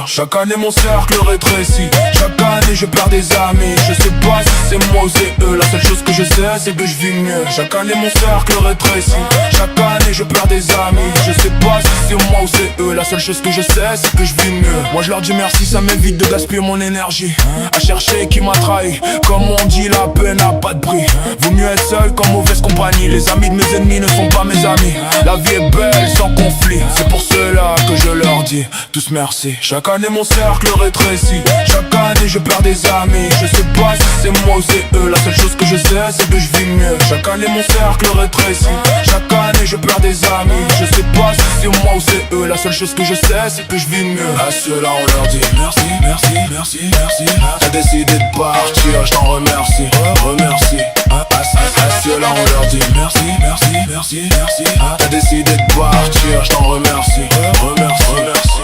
Chaque année mon cercle rétrécit, chaque année je perds des amis. Je sais pas si c'est moi ou c'est eux, la seule chose que je sais c'est que je vis mieux. Chaque année mon cercle rétrécit, chaque année je perds des amis. Je sais pas si c'est moi ou c'est eux, la seule chose que je sais c'est que je vis mieux. Moi je leur dis merci, ça m'évite de gaspiller mon énergie à chercher qui m'a trahi. Comme on dit, la peine n'a pas de prix. Vaut mieux être seul qu'en mauvaise compagnie. Les amis de mes ennemis ne sont pas mes amis. La vie est belle sans conflit, c'est pour cela que je leur dis tous merci. Chaque année mon cercle rétrécit, chaque année je perds des amis. Je sais pas si c'est moi ou c'est eux, la seule chose que je sais c'est que je vis mieux. Chaque année mon cercle rétrécit, chaque année je perds des amis. Je sais pas si c'est moi ou c'est eux, la seule chose que je sais c'est que je vis mieux. À ceux-là on leur dit merci, merci, merci, merci. T'as décidé de partir, je t'en remercie, remercie. À ceux-là on leur dit merci, merci, merci, merci. T'as décidé de partir, je t'en remercie, remercie, remercie.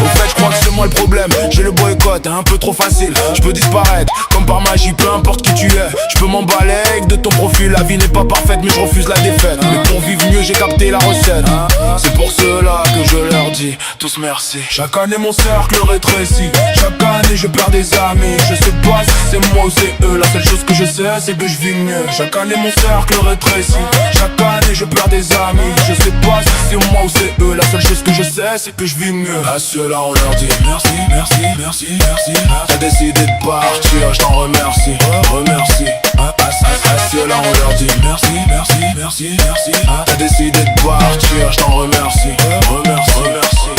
Au fait je crois que c'est moi le problème, j'ai le boycott, un peu trop facile. Je peux disparaître comme par magie, peu importe qui tu es. Je peux m'emballer avec de ton profil, la vie n'est pas parfaite mais je refuse la défaite. Mais pour vivre mieux j'ai capté la recette, c'est pour cela que je leur dis tous merci. Chaque année mon cercle rétrécit, chaque année je perds des amis. Je sais pas si c'est moi ou c'est eux, la seule chose que je sais c'est que je vis mieux. Chaque année mon cercle rétrécit, chaque année je perds des amis. Je sais pas si c'est moi ou c'est eux, la seule chose que je sais c'est que je vis mieux. À ceux-là on leur dit merci, merci, merci, merci. T'as décidé de partir, je t'en remercie, remercie. À ceux-là on leur dit merci, merci, merci, merci. T'as décidé de partir, je t'en remercie, remercie, remercie.